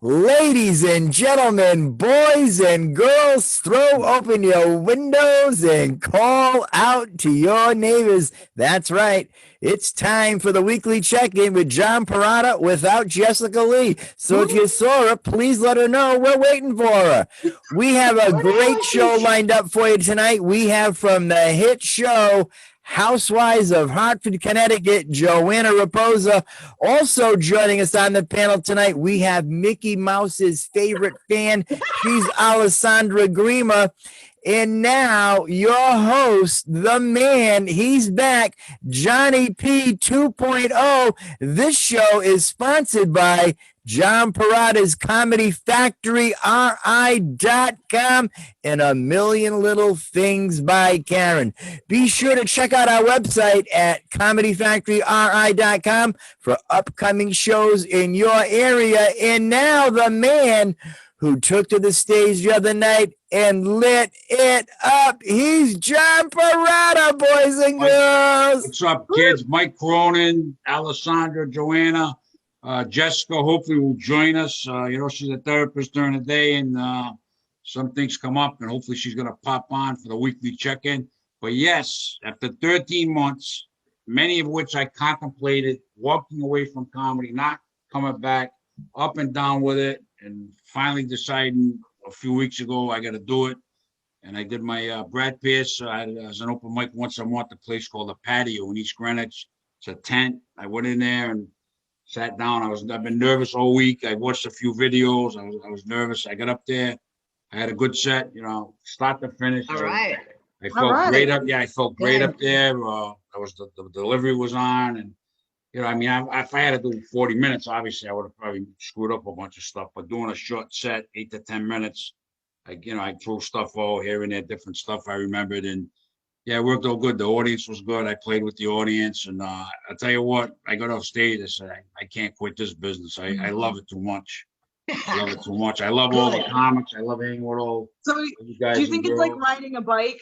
Ladies and gentlemen, boys and girls, throw open your windows and call out to your neighbors. That's right. It's time for the weekly check-in with John Perrotta without Jessica Leigh. So if you saw her, please let her know we're waiting for her. We have a great show lined up for you tonight. We have from the hit show Housewives of Hartford, Connecticut, Joanna Raposa. Also joining us on the panel tonight, we have Mickey Mouse's favorite fan. She's Alessandra Grima. And now your host, the man, he's back, Johnny P 2.0. This show is sponsored by John Perrotta's Comedy Factory, RI.com, and a million little things by Karen. Be sure to check out our website at comedyfactoryri.com for upcoming shows in your area. And now the man who took to the stage the other night and lit it up. He's John Perrotta, boys and girls. What's up, kids? Mike Cronin, Alessandra, Joanna, Jessica hopefully will join us. She's a therapist during the day, and some things come up, and hopefully she's going to pop on for the weekly check-in. But yes, after 13 months, many of which I contemplated walking away from comedy, not coming back, up and down with it, and finally deciding a few weeks ago I got to do it. And I did my Brad Pierce as an open mic once a month, a place called the Patio in East Greenwich. It's a tent. I went in there and sat down. I've been nervous all week. I watched a few videos. I was nervous. I got up there. I had a good set, start to finish. All right. I felt great up. Yeah, I felt great up there. The delivery was on, and if I had to do 40 minutes, obviously I would have probably screwed up a bunch of stuff. But doing a short set, 8 to 10 minutes, I threw stuff all here and there, different stuff I remembered, and yeah, it worked all good. The audience was good. I played with the audience, and I tell you what, I got off stage. I said, I can't quit this business. I love it too much. I love it too much. I love all the comics. I love hanging with all. So, you guys. Do you think it's like riding a bike?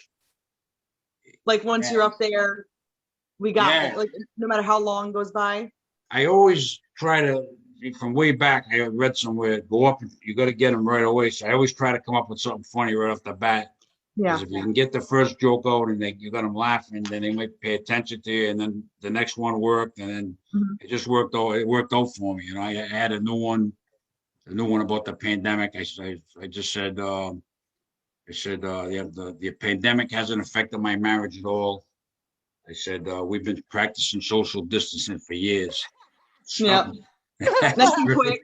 Like once you're up there, we got it. Like no matter how long goes by. I always try to, from way back, I read somewhere, go up. You got to get them right away. So I always try to come up with something funny right off the bat. Yeah. Because if you can get the first joke out and you got them laughing, then they might pay attention to you, and then the next one worked, and then it just worked out. It worked out for me. I had a new one about the pandemic. I just said, the pandemic hasn't affected my marriage at all. I said, we've been practicing social distancing for years. So, yeah. Nothing quick.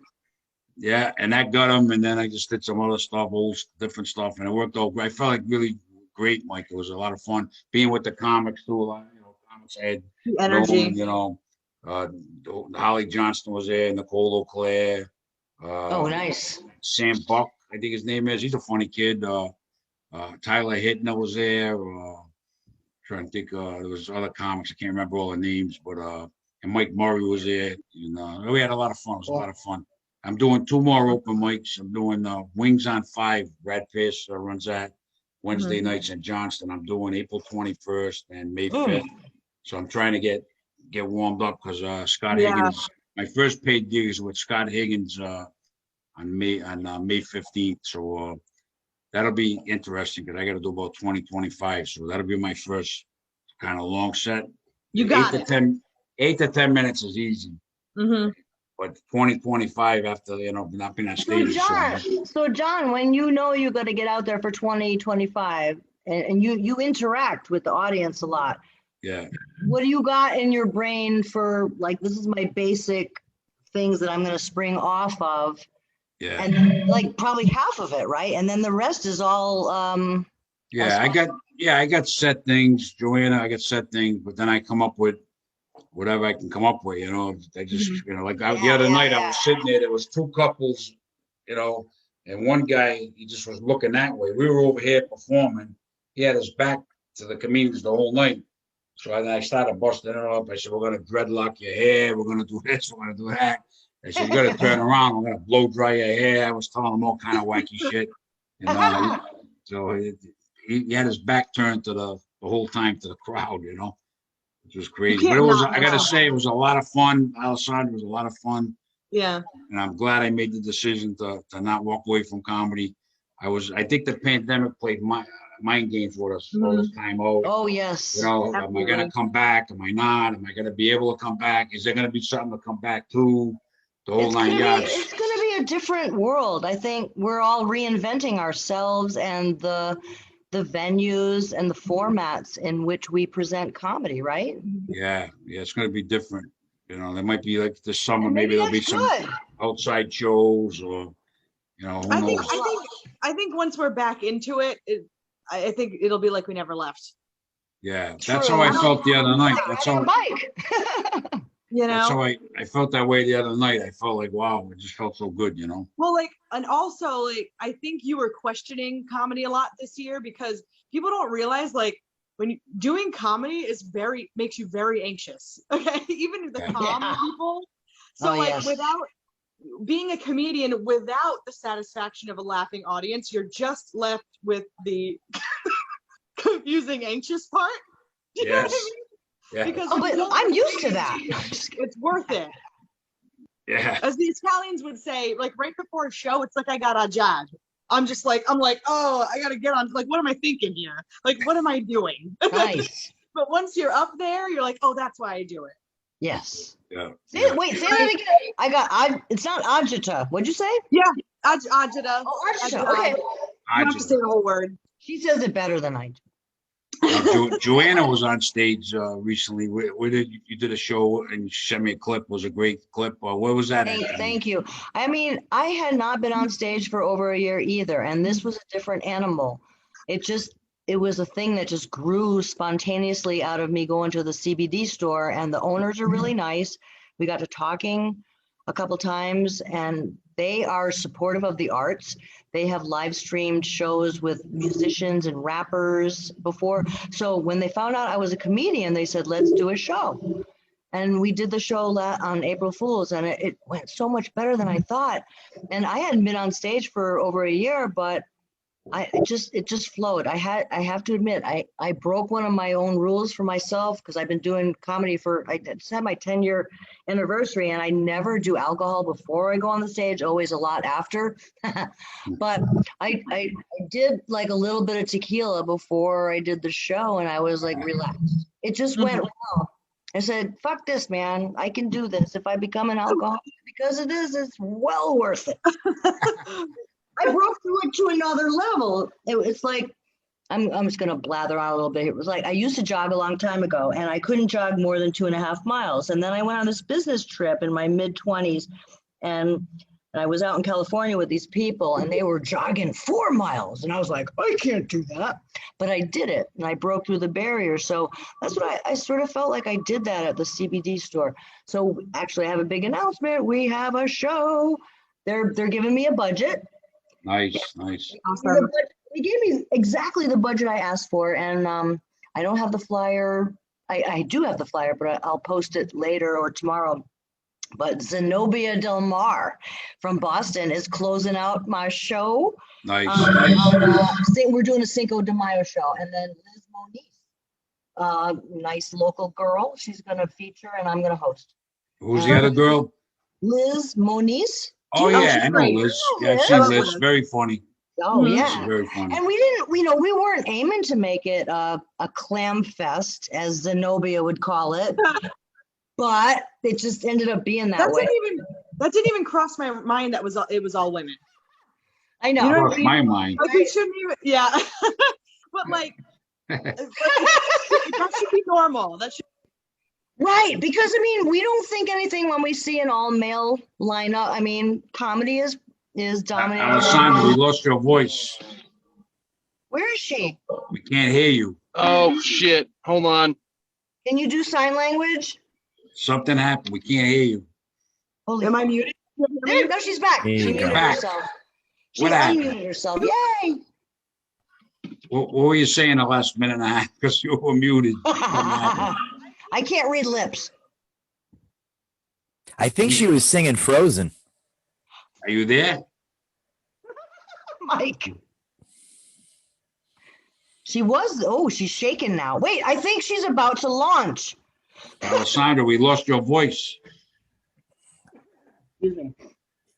Yeah, and that got him, and then I just did some other stuff, different stuff, and it worked out great. I felt like really great, Mike. It was a lot of fun being with the comics too. A lot, comics I had energy. Holly Johnston was there, Nicole O'Clair. Oh, nice. Sam Buck, I think his name is. He's a funny kid. Tyler Hittner was there. Trying to think, there was other comics. I can't remember all the names, but and Mike Murray was there. And we had a lot of fun. It was a lot of fun. I'm doing 2 more open mics. I'm doing Wings on 5. Brad Pierce runs that Wednesday nights in Johnston. I'm doing April 21st and May 5th. So I'm trying to get warmed up because Scott Higgins. My first paid gig is with Scott Higgins on May 15th. So that'll be interesting because I got to do about 20-25. So that'll be my first kind of long set. You got it. 8 to 10 minutes is easy. But 20-25 after, not being on stage. So John, when you got to get out there for 20-25 and you interact with the audience a lot. Yeah. What do you got in your brain for, like, this is my basic things that I'm going to spring off of? Yeah. And then, like, probably half of it, right? And then the rest is all I got set things, Joanna, I got set things, but then I come up with whatever I can come up with, I just, the other night I was sitting there was 2 couples, and one guy, he just was looking that way. We were over here performing. He had his back to the comedians the whole night. So I started busting it up. I said, we're going to dreadlock your hair. We're going to do this. We're going to do that. I said, you got to turn around. We're going to blow dry your hair. I was telling him all kind of wacky shit. And so he had his back turned to the whole time to the crowd, which was crazy. But I got to say, it was a lot of fun. Alessandra was a lot of fun. Yeah. And I'm glad I made the decision to not walk away from comedy. I think the pandemic played mind games with us all this time. Oh, You yes. know, am I Absolutely. going to come back? Am I not? Am I going to be able to come back? Is there going to be something to come back to? The whole It's nine gonna be, yards. it's gonna be a different world. I think we're all reinventing ourselves and the venues and the formats in which we present comedy, right? Yeah, it's going to be different. You know, there might be like this summer, And maybe there'll be that's some good. outside shows or, you know, who I knows? think once we're back into it, I think it'll be like we never left. Yeah, True. that's how I felt the other night. That's Riding a how, bike. You that's how know? I felt that way the other night. I felt like, wow, it just felt so good, you know? Well, like, and also, like, I think you were questioning comedy a lot this year because people don't realize, like, doing comedy makes you very anxious. Okay, even the Yeah. calm Yeah. people. So, Oh, like, yes. without being a comedian, without the satisfaction of a laughing audience, you're just left with the confusing, anxious part. Do you know what I Yes. mean? Yeah. Because Oh, but I'm used to that. it's worth it. Yeah. As the Italians would say, like right before a show, it's like I got a job. I'm like, oh, I gotta get on. Like, what am I thinking here? Like, what am I doing? Nice. But once you're up there, you're like, oh, that's why I do it. Yes. Yeah. Wait, say that again. It's not agita. What'd you say? Yeah, agita. Oh, agita. Agita. Okay. You have to say the whole word. She says it better than I do. Joanna was on stage recently. Where did you did a show and she sent me a clip? It was a great clip. Where was that? Thank you. I mean, I had not been on stage for over a year either, and this was a different animal. It was a thing that just grew spontaneously out of me going to the CBD store, and the owners are really nice. We got to talking a couple times, and they are supportive of the arts. They have live streamed shows with musicians and rappers before. So when they found out I was a comedian, they said, let's do a show. And we did the show on April Fool's, and it went so much better than I thought. And I hadn't been on stage for over a year, but it just flowed. I have to admit, I broke one of my own rules for myself because I've been doing comedy I just had my 10-year anniversary, and I never do alcohol before I go on the stage, always a lot after. But I did like a little bit of tequila before I did the show, and I was like relaxed. It just went well. I said, fuck this, man. I can do this. If I become an alcoholic because of this, it's well worth it. I broke through it to another level. It's like, I'm just going to blather on a little bit. It was like, I used to jog a long time ago, and I couldn't jog more than 2.5 miles. And then I went on this business trip in my mid-20s, and I was out in California with these people, and they were jogging 4 miles. And I was like, I can't do that. But I did it, and I broke through the barrier. So that's what I sort of felt like I did that at the CBD store. So actually, I have a big announcement. We have a show. They're giving me a budget. Nice. Awesome. They gave me exactly the budget I asked for, and I don't have the flyer. I do have the flyer, but I'll post it later or tomorrow. But Zenobia Del Mar from Boston is closing out my show. Nice. We're doing a Cinco de Mayo show, and then Liz Moniz, nice local girl. She's going to feature, and I'm going to host. Who's the other girl? Liz Moniz. Oh yeah, I know great. Liz. Yeah, I've seen Liz. Very funny. Oh yeah. She's very funny. And we didn't, we weren't aiming to make it a clam fest, as Zenobia would call it, but it just ended up being that way. That didn't even cross my mind. It was all women. I know. You know what I Crossed mean? my mind. Like we shouldn't even. Yeah. But like, that should be normal. That should. Right, because I mean, we don't think anything when we see an all-male lineup. I mean, comedy is dominating. Alessandra, we lost your voice. Where is she? We can't hear you. Oh shit! Hold on. Can you do sign language? Something happened. We can't hear you. Holy Am I muted? There you go. She's back. There She you muted go. herself. She What happened? unmuted herself. Yay! What were you saying the last minute and a half? Because you were muted. I can't read lips. I think she was singing Frozen. Are you there? Mike. She was. Oh, she's shaking now. Wait, I think she's about to launch. Alessandra, we lost your voice.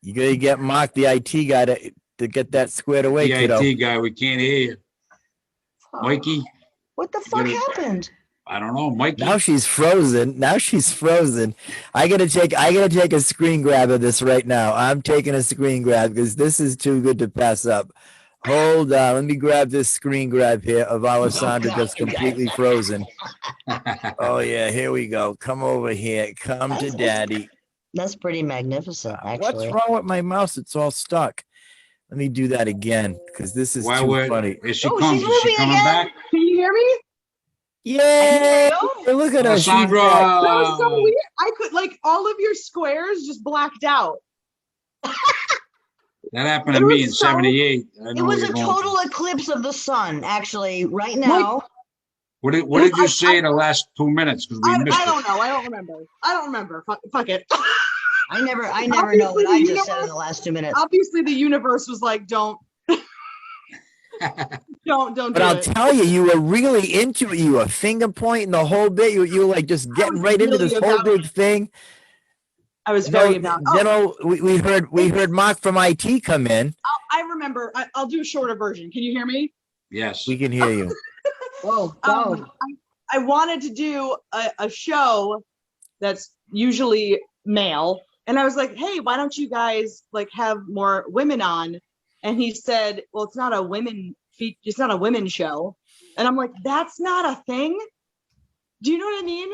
You gotta get Mark, the IT guy, to get that squared away, The kiddo. IT guy, we can't hear you. Mikey, What the fuck Get it. happened? I don't know, Mikey. Now she's frozen. I gotta take a screen grab of this right now. I'm taking a screen grab because this is too good to pass up. Hold on, let me grab this screen grab here of Alessandra just completely frozen. Oh yeah, here we go. Come over here. Come to daddy. That's pretty magnificent, What's actually. wrong with my mouse? It's all stuck. Let me do that again because this is Why too would funny. is she Oh, comes? she's Is she moving coming again. back? Can you hear me? Yay! Hey, Look at her. She's Alessandra, back. That was so weird. I could like all of your squares just blacked out. that happened to It me in was so- '78. It was a total eclipse of the sun, actually, right now. What did you say the last 2 minutes? Because we missed I it. don't know. I don't remember. Fuck it. I never know what Obviously, I the just said in universe- the last 2 minutes. Obviously, the universe was like, don't But do I'll it. tell you, you were really into it. You were finger pointing the whole bit. You were like just getting right into really this whole about big thing. I was very about. Oh, We heard Mark from IT come in. I remember. I'll do a shorter version. Can you hear me? Yes. We can hear you. Whoa, go. I wanted to do a show that's usually male, and I was like, hey, why don't you guys like have more women on? And he said, well, it's not a women's show. And I'm like, that's not a thing. Do you know what I mean?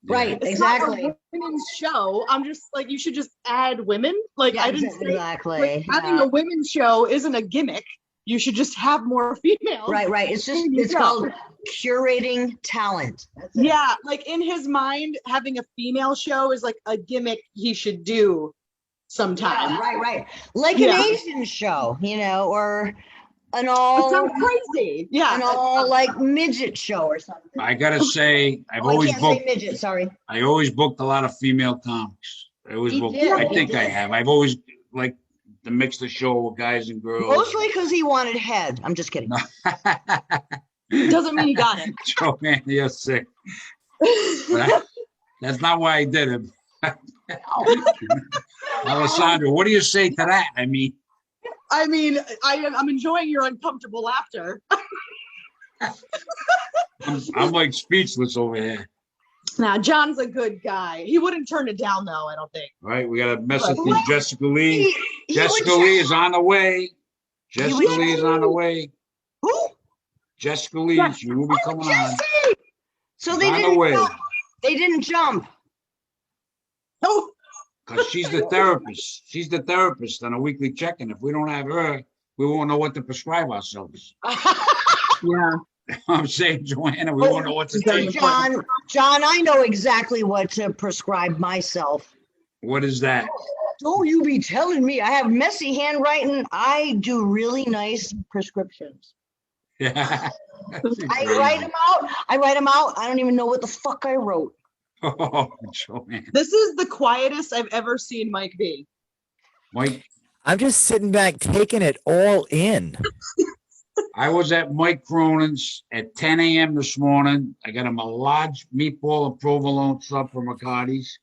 Right, It's not exactly. a women's show. I'm just like, you should just add women. Like, Yeah, I didn't say exactly. like, having a women's show isn't a gimmick. You should just have more females. Right. It's just, There you it's go. called curating talent. That's it. Yeah, like in his mind, having a female show is like a gimmick he should do sometime. Yeah, right. Like Yeah. an Asian show, or an That all, sounds crazy. Yeah. an all like midget show or something. I gotta say, I can't say midget, sorry. I always booked a lot of female comics. I always He booked. did, I he think I did. have. I've always liked to mix the show with guys and girls. Mostly because he wanted head. I'm just kidding. Doesn't mean he got it. Joanne, you're sick. That's not why I did it. Alessandra, what do you say to that? I mean, I'm enjoying your uncomfortable laughter. I'm like speechless over here. Nah, John's a good guy. He wouldn't turn it down though, I don't think. All right, we gotta mess up What? with Jessica Leigh. He Jessica would Leigh is on the way. Jessica would- Leigh is on the way. Who? Jessica Leigh, she will be coming on. Jesse! So She's they on the didn't way. jump. They didn't jump. Oh, Because she's the therapist. She's the therapist on a weekly check-in. If we don't have her, we won't know what to prescribe ourselves. yeah. I'm saying, Joanna, we won't know what to Very take. important. John, I know exactly what to prescribe myself. What is that? Don't you be telling me I have messy handwriting. I do really nice prescriptions. Yeah. I write them out. I don't even know what the fuck I wrote. Oh, Joanna. This is the quietest I've ever seen Mike be. Mike, I'm just sitting back taking it all in. I was at Mike Cronin's at 10 a.m. this morning. I got him a large meatball and provolone sub from McCarty's.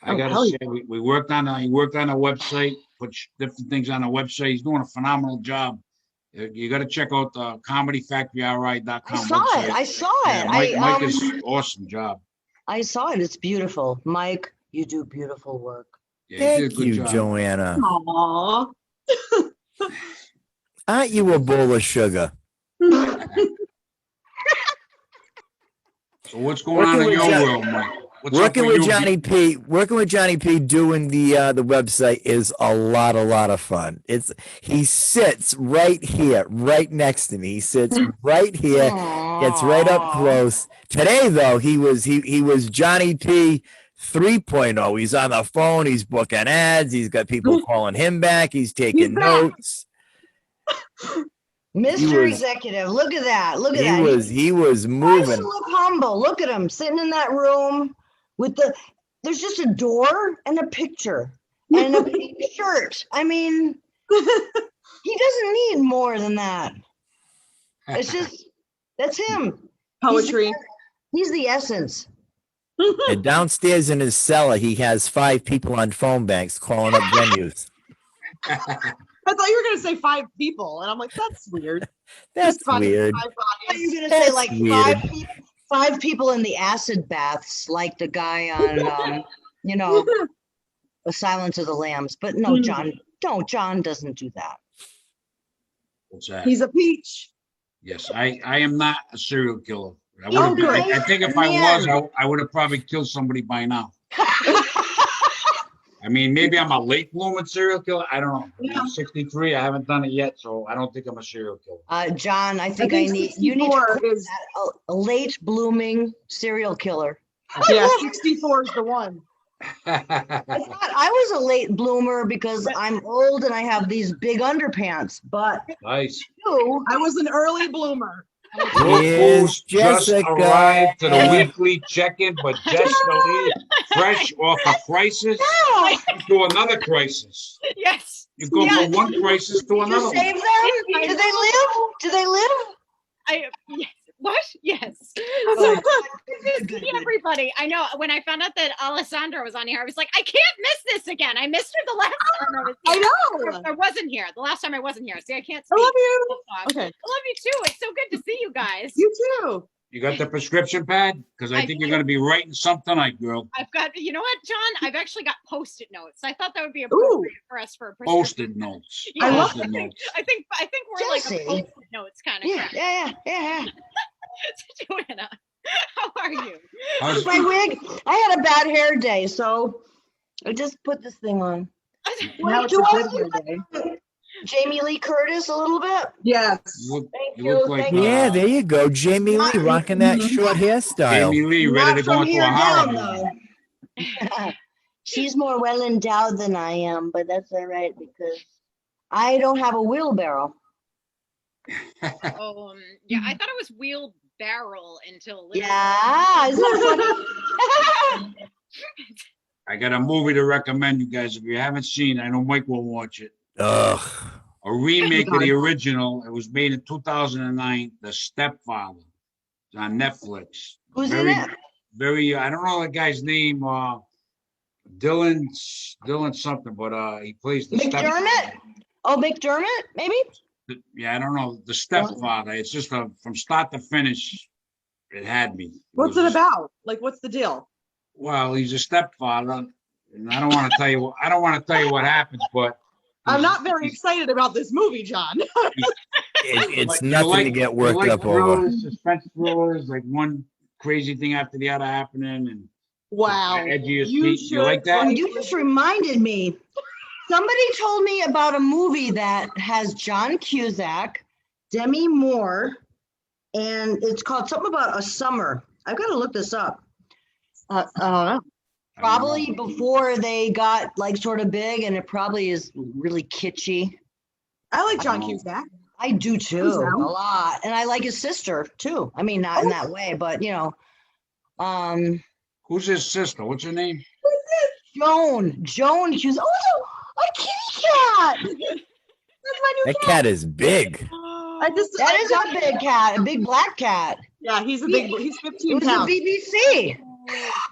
I Oh, gotta hell say, we worked on he worked on a website, put different things on the website. He's doing a phenomenal job. You got to check out the comedyfactoryri.com I saw website. it. I saw Yeah, it. Mike is awesome job. I saw it. It's beautiful. Mike, you do beautiful work. Yeah, he did a Thank good you, job. Joanna. Aww. Aren't you a bowl of sugar? So what's going on in Working your with world, Mike? What's up Working with you? Johnny P doing the website is a lot of fun. He sits right here, right next to me. He sits right here, gets right up close. Today though, he was Johnny P 3.0. He's on the phone, he's booking ads, he's got people calling him back, he's taking notes. Mr. was- Executive, look at that. Look at He that. was Tries to moving. look humble. Look at him sitting in that room with there's just a door and a picture and a pink shirt. I mean, he doesn't need more than that. It's just, that's him. Poetry. He's the essence. And downstairs in his cellar, he has 5 people on phone banks calling up venues. I thought you were gonna say 5 people, and I'm like, that's weird. That's Just finding weird. 5 I thought bodies. you were gonna say That's like weird. five people in the acid baths, like the guy on, you know, The Silence of the Lambs. But no, John, John doesn't do that. What's that? He's a peach. Yes, I am not a serial killer. I would Oh, have. good. I think if I was, I would have probably killed somebody by now. I mean, maybe I'm a late blooming serial killer. I don't know. Yeah. I'm 63. I haven't done it yet, so I don't think I'm a serial killer. John, I think think you need to 64 quit is- that, a late blooming serial killer. Yeah, 64 is the one. I was a late bloomer because I'm old and I have these big underpants, but Nice. you, I was an early bloomer. Look Here's who's just Jessica. arrived to the weekly check-in, but Jessica Leigh, fresh off a crisis to another crisis. Yes. You go from one crisis to you another one. save them? Do they live? Do they live? Yes. What? Yes. Good. Good to see everybody. I know when I found out that Alessandra was on here, I was like, I can't miss this again. I missed her the last time I was I here. know. I wasn't here. The last time I wasn't here. See, I can't I speak. love you. I Okay. love you too. It's so good to see you guys. You too. You got the prescription pad? Because I I think you're going to be writing something tonight, girl. I've got, you know what, John? I've actually got Post-it notes. I thought that would be appropriate for us for a prescription. Post-it notes. Yeah, I love Post-it notes. I think we're like Jesse. a Post-it notes kind of Yeah. Joanna, how are you? How's- My wig. I had a bad hair day, so I just put this thing on. Now it's Do a I good look hair day. Jamie Lee Curtis a little bit? Yes. Thank You look you. like, Thank you. Yeah, there you go. Jamie Lee rocking that short hairstyle. Jamie Lee Not ready to go from into here a horror down, movie. though. She's more well endowed than I am, but that's all right because I don't have a wheelbarrow. Yeah, I thought it was wheelbarrow until literally. Yeah, isn't that funny? I got a movie to recommend you guys. If you haven't seen it, I know Mike will watch it. Ugh. A remake of the original. It was made in 2009, The Stepfather. It's on Netflix. Who's in it? Very, I don't know the guy's name, Dylan something, but he plays the McDermott? Oh, McDermott, maybe? Yeah, I don't know. The Stepfather. It's just from start to finish, it had me. What's was it just- about? Like, what's the deal? Well, he's a stepfather, and I don't want to tell you. I don't want to tell you what happens, but I'm not very excited about this movie, John. It's you nothing like- to get you worked like up over. thrillers, suspense thrillers, like one crazy thing after the other happening, and Wow. edge of your You seat. You like should- that? Oh, you just reminded me. Somebody told me about a movie that has John Cusack, Demi Moore, and it's called something about a summer. I've got to look this up. I don't know. Probably before they got like sort of big, and it probably is really kitschy. I like John Oh. Cusack. I do too, Who's a that? lot, and I like his sister too. I mean, not in that way, but you know, Who's his sister? What's her name? Joan Cusack. Oh, a kitty cat. That's my new That cat. cat is big. That is a big cat, a big black cat. Yeah, he's he's It 15 was a pounds. BBC.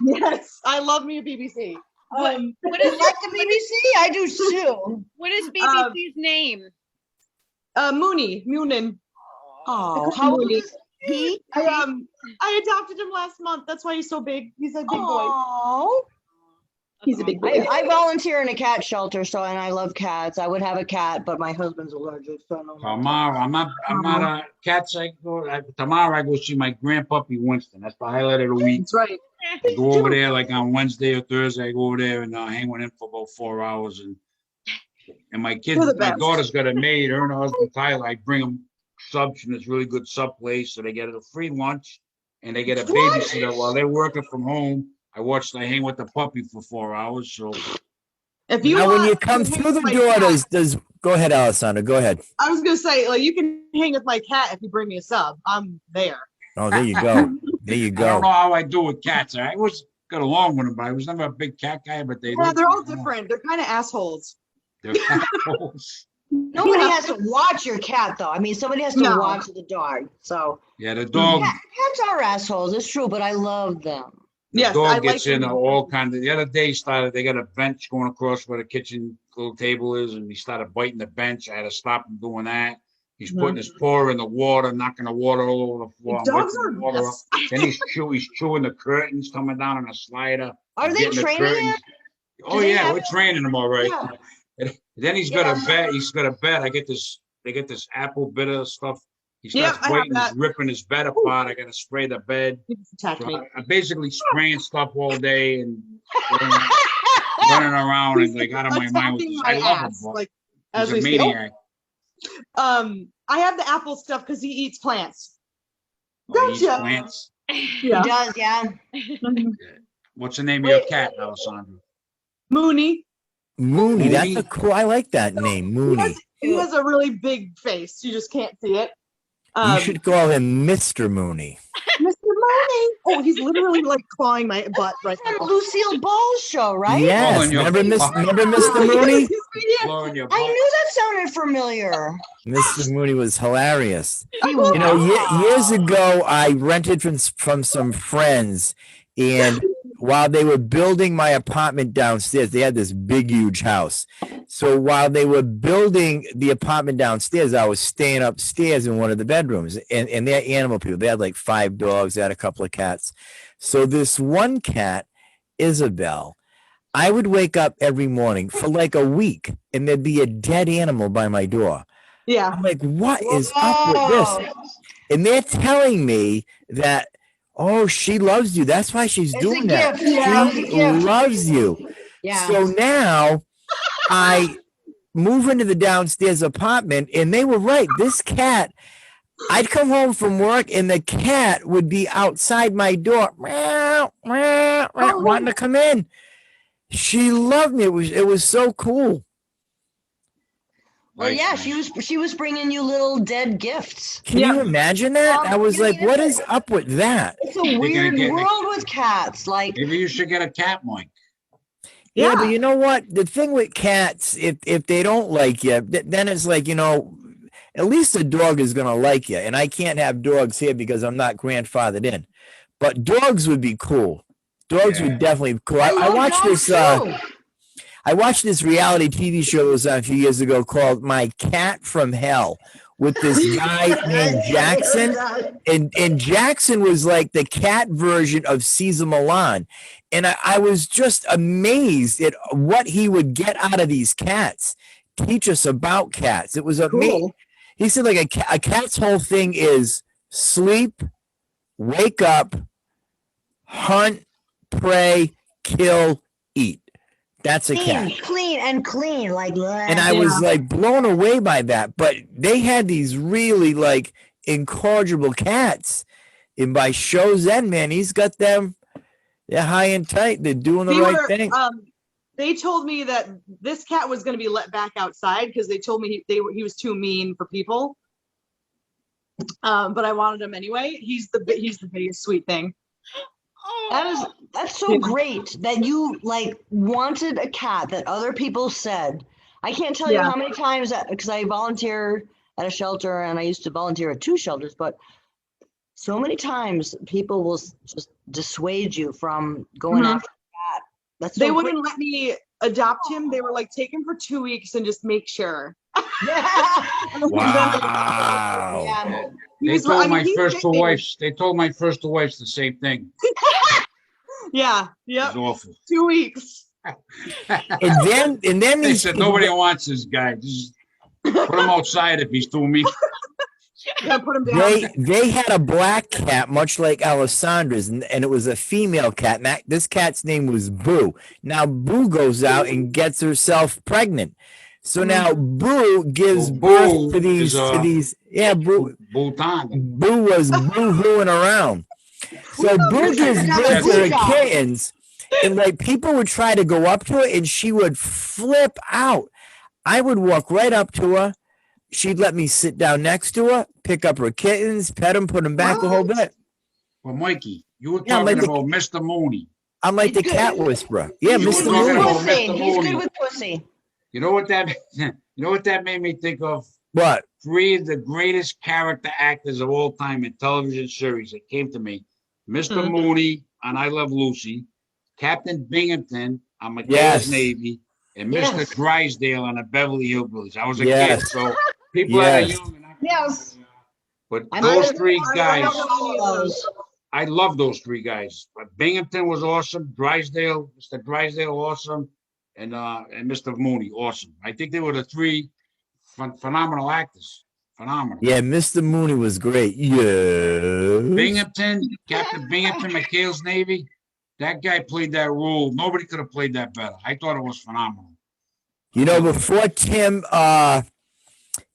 Yes, I love me a BBC. What You is like the BBC? I do too. what is BBC's name? Moonin. Oh, how old is he? I adopted him last month. That's why he's so big. He's a big boy. Oh, He's a big boy. I volunteer in a cat shelter, so and I love cats. I would have a cat, but my husband's allergic, so no. Tomorrow. I'm not a cat psycho. Tomorrow I go see my grandpuppy Winston. That's the highlight of the week. That's right. I go over there like on Wednesday or Thursday. I go over there and hang with him for about 4 hours. And my kids, You're the my best. daughter's got a maid. Her and her husband Tyler. I bring them subs from this really good sub place, so they get a free lunch and they get a babysitter while they're working from home. I hang with the puppy for 4 hours. So If you Now, when want you come to hang through the with my door, cat- does go ahead, Alessandra. Go ahead. I was gonna say, like, you can hang with my cat if you bring me a sub. I'm there. Oh, there you go. There you I don't know go. how I do with cats. I always got along with them, but I was never a big cat guy. But they Yeah, like they're me. all different. They're kind of assholes. They're assholes. Nobody has to watch your cat, though. I mean, somebody has to No. watch the dog. So Yeah, the dog. cats are assholes. It's true, but I love them. The Yes, dog I gets like in him. all kinds of. The other day, he started. They got a bench going across where the kitchen little table is, and he started biting the bench. I had to stop him doing that. He's Mhm. putting his paw in the water, knocking the water all over the floor. I'm Dogs wiping are the water up. yes. Then he's chewing the curtains, coming down on a slider. Are they getting the training curtains. him? Oh they yeah, have- we're training him all right. Yeah. And then he's got a bed. He's got a bed. I get this. They get this apple bitter stuff. He Yeah, starts I have biting, he's that. ripping his bed apart. I gotta spray the bed. He just attacked So me. I basically spraying stuff all day and running around and like out of my mind. With Attacking this. my I love him, ass, but like he's as a we speak. maniac. I have the apple stuff because he eats plants. Oh, he eats Gotcha. plants. He does, yeah. What's the name of your cat, Alessandra? Mooney. Mooney. That's Mooney? a cool. I like that name, Mooney. He has a really big face. You just can't see it. You should call him Mr. Mooney. Mr. Mooney. Oh, he's literally like clawing my butt right From now. Lucille Ball's show, right? Yes. Calling your Remember Mr. Yes, Mooney? he's- yeah. Blowing your I butt. knew that sounded familiar. Mr. Mooney was hilarious. He was. You know, years ago, I rented from some friends, and while they were building my apartment downstairs, they had this big, huge house. So while they were building the apartment downstairs, I was staying upstairs in one of the bedrooms, and they're animal people. They had like 5 dogs, they had a couple of cats. So this one cat, Isabel, I would wake up every morning for like a week, and there'd be a dead animal by my door. Yeah. I'm like, what is up with this? And they're telling me that, oh, she loves you. That's why she's It's a doing that. gift. Yeah, it's a She gift. loves you. Yeah. So now I move into the downstairs apartment, and they were right. This cat, I'd come home from work, and the cat would be outside my door, meow, meow, meow, wanting to come in. She loved me. It was so cool. Well, Nice, yeah, nice. she was bringing you little dead gifts. Can you imagine that? I was you like, know, what is up with that? It's a weird get- world with cats. Like, Maybe you should get a cat, Mike. Yeah, Yeah. but you know what? The thing with cats, if they don't like you, then it's like, you know, at least a dog is going to like you. And I can't have dogs here because I'm not grandfathered in. But dogs would be cool. Dogs Yeah. would definitely be cool. I love watched dogs this. too. I watched this reality TV show that was on a few years ago called My Cat from Hell with this guy named Jackson. And Jackson was like the cat version of Cesar Millan. And I was just amazed at what he would get out of these cats, teach us about cats. It was amazing. Cool. He said like a cat's whole thing is sleep, wake up, hunt, pray, kill, eat. That's a cat. Clean. Like, And I was like blown away by that. But they had these really like incorrigible cats. And by show's end, man, he's got them. They're high and tight. They're doing the right thing. They told me that this cat was going to be let back outside because they told me he was too mean for people. But I wanted him anyway. He's the biggest sweet thing. that's so great that you like wanted a cat that other people said. I can't tell you Yeah. how many times because I volunteer at a shelter and I used to volunteer at 2 shelters, but so many times people will just dissuade you from going Mhm. after a cat. That's so They great. wouldn't let me adopt him. They were like, take him for 2 weeks and just make sure. Wow. Yeah. They He's- told I mean, my he's first two big. wives. They told my first 2 wives the same thing. Yeah. It Yep. was awful. 2 weeks. And then They these said people- nobody wants this guy. Just put him outside if he's too mean. Gotta put him down. they had a black cat, much like Alessandra's, and it was a female cat. And this cat's name was Boo. Now Boo goes out and gets herself pregnant. So now Boo gives Well, birth to Boo is, these. Yeah, Boo Bhutan. Boo was boo-hooing around. So Boo gives birth to her kittens, and like people would try to go up to her, and she would flip out. I would walk right up to her. She'd let me sit down next to her, pick up her kittens, pet them, put them back, the whole bit. Well, Mikey, you were Yeah, talking like the- about Mr. Mooney. I'm like the He's cat good. whisperer. Yeah, You were Mr. talking Mooney. about Pussy. Mr. He's Mooney. good with pussy. You know what that? You know what that made me think of? What? 3 of the greatest character actors of all time in television series. It came to me: Mr. Mhm. Mooney, on I Love Lucy, Captain Binghamton on McHale's Yes. Navy, and Mr. Yes. Drysdale on the Beverly Hillbillies. I was a Yes. kid, so people that are Yes. young. Yes. But I those might- three I guys, don't know any of those. I love those three guys. But Binghamton was awesome. Drysdale, Mr. Drysdale, awesome, and Mr. Mooney, awesome. I think they were the three phenomenal actors. Phenomenal. Yeah, Mr. Mooney was great. Yeah. Binghamton, Captain Binghamton, McHale's Navy. That guy played that role. Nobody could have played that better. I thought it was phenomenal. You know, before Tim,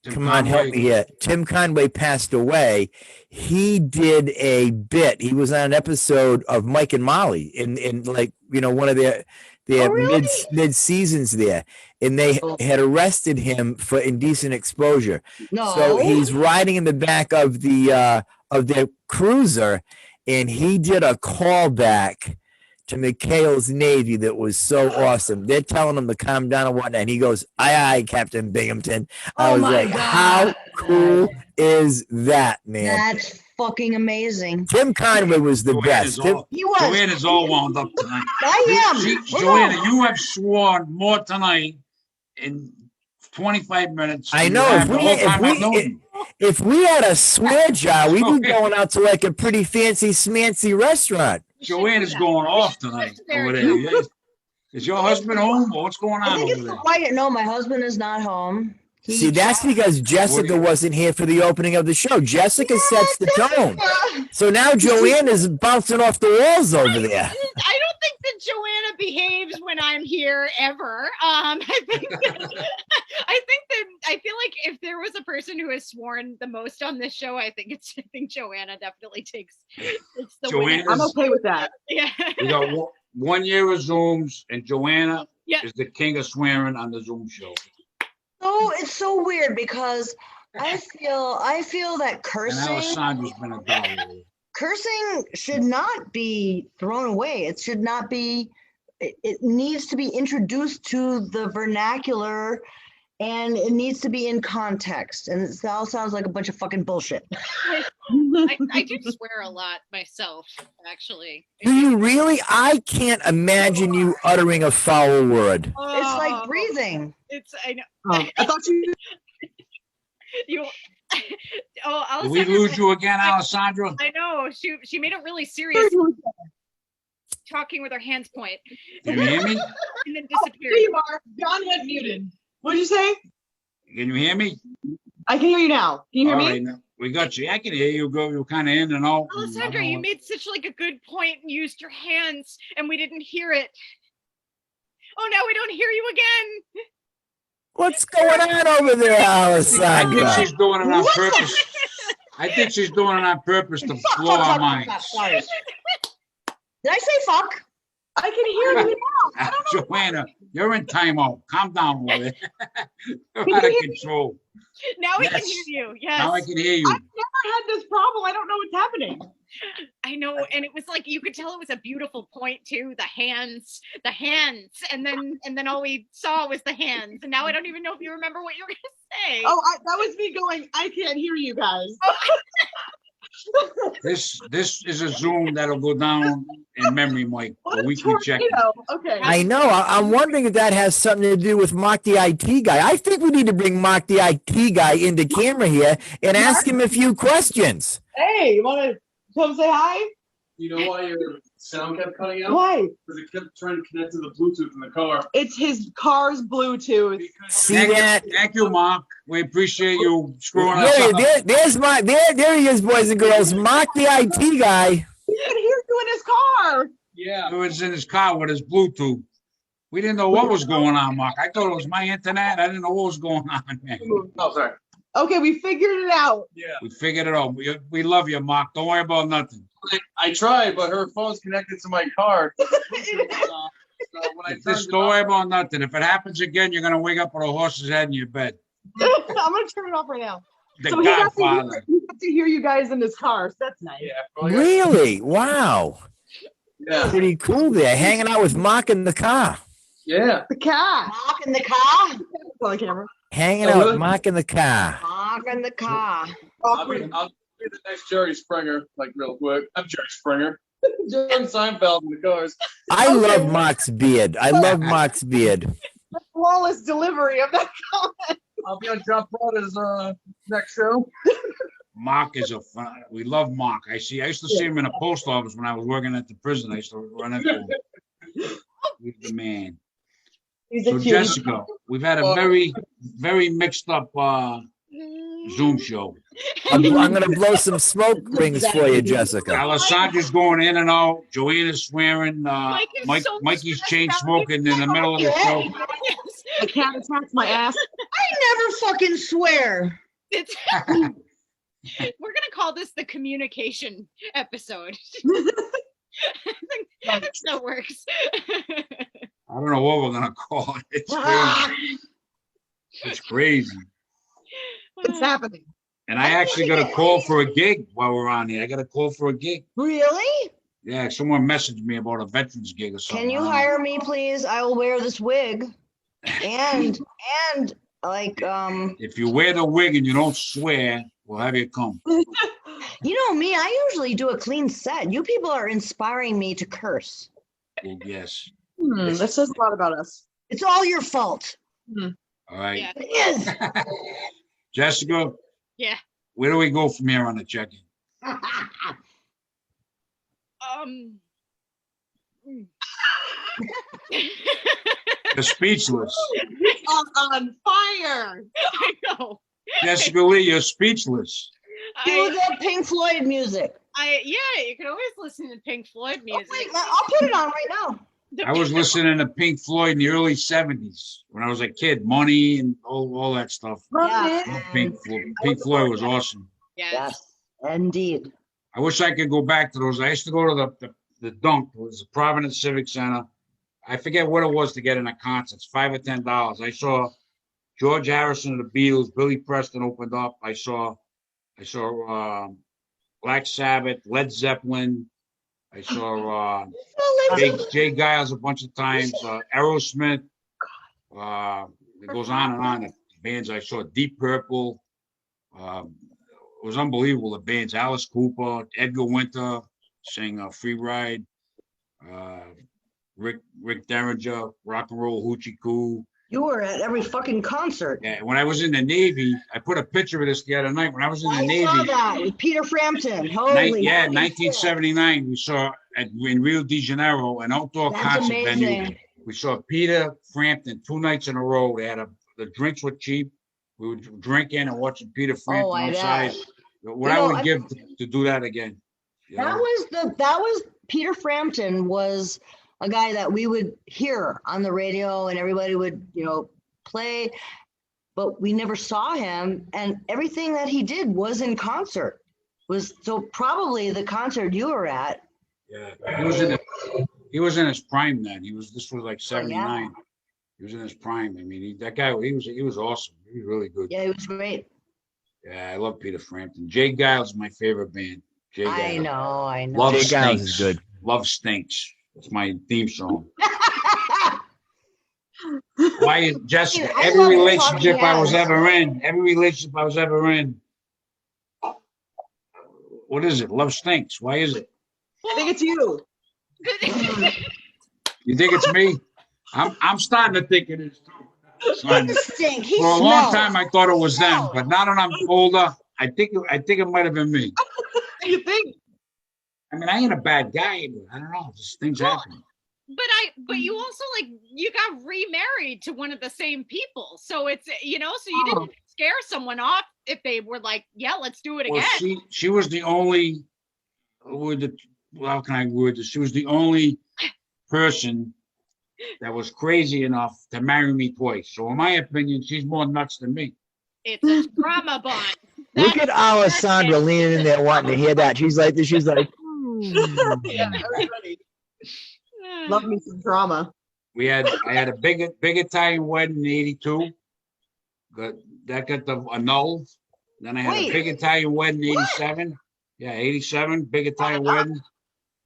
Tim come on, help Conway. me here. Tim Conway passed away. He did a bit. He was on an episode of Mike and Molly in like, you know, one of their Oh, really? mid seasons there, and they Oh. had arrested him for indecent exposure. No. So he's riding in the back of their cruiser, and he did a callback to McHale's Navy that was so awesome. They're telling him to calm down and whatnot. And he goes, "Aye, aye, Captain Binghamton." I Oh was my like, God. how cool is that, man? That's fucking amazing. Tim Conway was the Joanna's best. Tim- all, He was. Joanna's all wound up tonight. I am. Joanna, you have sworn more tonight in 25 minutes. I than know, you have if the we- whole if time we- I've known you. If we had a swear jar, we'd be going out to like a pretty fancy, smancy restaurant. We should Joanna's do that. going We off should- tonight that's very over there. true. Yes. Is your husband home or what's going I on think over it's there? quiet. No, my husband is not home. He- See, that's because Jessica wasn't here for the opening of the show. Jessica sets the tone. So now Joanna's bouncing off the walls over there. I don't think that Joanna behaves when I'm here ever. I think I feel like if there was a person who has sworn the most on this show, I think Joanna definitely takes the win. Joanna's- I'm okay with that. Yeah. We got 1 year of Zooms, and Joanna Yeah. is the king of swearing on the Zoom show. Oh, it's so weird because I feel that And cursing Alessandra's been a dollar. should not be thrown away. It should not be. It needs to be introduced to the vernacular, and it needs to be in context. And it all sounds like a bunch of fucking bullshit. I do swear a lot myself, actually. Do you really? I can't imagine you uttering a foul word. It's Oh, like breathing. I know. Oh, I thought you. You. Oh, Did we Alessandra, lose you again, Alessandra? I know. She made it really serious, talking with her hands point, Can you hear me? and then Here disappeared. you are. John went muted. What did you say? Can you hear me? I can hear you now. Can you hear All me? right, now, we got you. I can hear you. Go. You're kind of in and out. Alessandra, you made such like a good point and used your hands, and we didn't hear it. Oh, now we don't hear you again. What's going on over there, I think Alessandra? she's doing it on purpose. I think she's doing it on purpose to blow our minds. Sorry. Did I say fuck? I can hear you now. Joanna, you're in timeout. Calm down over there. You're out of control. Now we can Yes. hear you. Yes. Now I can hear you. I've never had this problem. I don't know what's happening. I know, and it was like you could tell it was a beautiful point too. The hands, and then all we saw was the hands. And now I don't even know if you remember what you were gonna say. Oh, that was me going, I can't hear you guys. This is a Zoom that'll go down in memory, Mike. What A a weekly check. tornado. Okay. I know. I'm wondering if that has something to do with Mark the IT guy. I think we need to bring Mark the IT guy into camera here and ask him a few questions. Hey, you want to come say hi? You know why your sound kept cutting out? Why? Because it kept trying to connect to the Bluetooth in the car. It's his car's Bluetooth. See Thank that? you, thank you, Mark. We appreciate you screwing us up. There he is, boys and girls. Mark the IT guy. He can hear you in his car. Yeah. He was in his car with his Bluetooth. We didn't know what was going on, Mark. I thought it was my internet. I didn't know what was going on, man. Oh, sorry. Okay, we figured it out. Yeah. We figured it out. We love you, Mark. Don't worry about nothing. I tried, but her phone's connected to my car. So when I Just turned it don't worry on, about nothing. If it happens again, you're gonna wake up with a horse's head in your bed. I'm gonna turn it off right now. The So he got, Godfather. he got to hear you guys in his car. So that's nice. yeah, probably Really? Wow. yeah, Pretty cool there. Hanging out with Mark in the car. yeah. The cat. Mark in the car. It's on the camera. Hanging Oh, out with really? Mark in the car. Mark in the car. I'll be the next Jerry Springer, like real quick. I'm Jerry Springer. Jerry Seinfeld in the cars. I Okay. love Mark's beard. I love Mark's beard. Flawless delivery of that comment. I'll be on John Perrotta's next show. Mark is we love Mark. I used to see him in the post office when I was working at the prison. I used to run into him. He's the man. He's So a cutie. Jessica, we've had a very, very mixed up Zoom show. I'm gonna blow some smoke rings for you, Jessica. Alessandra's going in and out. Joanna's swearing. Mike is so Mikey's stressed chain out. smoking in the middle of the show. I can't attach my ass. I never fucking swear. It's, we're gonna call this the communication episode. I think that works. I don't know what we're gonna call it. It's crazy. It's crazy. It's happening. And I actually got a call for a gig while we're on here. I got a call for a gig. Really? Yeah, someone messaged me about a veterans gig or something. Can you hire me, please? I will wear this wig. And like If you wear the wig and you don't swear, we'll have you come. you know me, I usually do a clean set. You people are inspiring me to curse. Well, yes. That says a lot about us. It's all your fault. All right. Yeah. It is. Jessica, Yeah. where do we go from here on the check-in? The speechless. On fire. I know. Jessica Leigh, you're speechless. Do I, the Pink Floyd music. yeah, you can always listen to Pink Floyd Oh, music. wait, I'll put it on right now. The- I was listening to Pink Floyd in the early 70s when I was a kid. Money and all that stuff. Yeah. Pink Floyd was awesome. Yes. Yes, indeed. I wish I could go back to those. I used to go to the Dunk. It was the Providence Civic Center. I forget what it was to get in a concert. It's $5 or $10. I saw George Harrison of the Beatles. Billy Preston opened up. I saw Black Sabbath, Led Zeppelin. I saw Jay Giles a bunch of times. Aerosmith. It goes on and on. The bands I saw, Deep Purple. It was unbelievable. The bands, Alice Cooper, Edgar Winter sang Free Ride. Rick Derringer, Rock and Roll Hoochie Coo. You were at every fucking concert. Yeah, when I was in the Navy, I put a picture of this the other night. When I was in the I Navy, saw that with Peter Frampton. Holy yeah, shit. 1979, we saw in Rio de Janeiro, an outdoor That's concert venue. amazing. We saw Peter Frampton 2 nights in a row. They had the drinks were cheap. We were drinking and watching Peter Frampton I outside. bet. What You I know, would give to do that again. You That know? was Peter Frampton was a guy that we would hear on the radio and everybody would, play, but we never saw him. And everything that he did was in concert. So probably the concert you were at. Yeah, he was in his prime then. This was like 79. He was in his prime. I mean, that guy, he was awesome. He was really good. Yeah, it was great. Yeah, I love Peter Frampton. Jay Giles is my favorite band. Jay Giles. I know. Love Jay Giles Stinks. is good. Love Stinks. It's my theme song. Why, Jessica? I Every love the relationship talking I was heads. ever in. What is it? Love Stinks. Why is it? I think it's you. You think it's me? I'm starting to think it is too. Stink. He For a long smells. time, I thought it was them, but now that I'm older, I think it might have been me. You think? I mean, I ain't a bad guy, but I don't know. Just things happen. But you also you got remarried to one of the same people. So it's, so you didn't scare someone off if they were like, yeah, let's do it Well, again. she was the only, how can I word this? She was the only person that was crazy enough to marry me twice. So in my opinion, she's more nuts than me. It's a trauma bond. Look at Alessandra leaning in there wanting to hear that. She's like, Yeah, everybody. Love me some drama. I had a big Italian wedding in '82. That got annulled. Then I had a big Italian wedding in '87. Yeah, '87, big Italian wedding.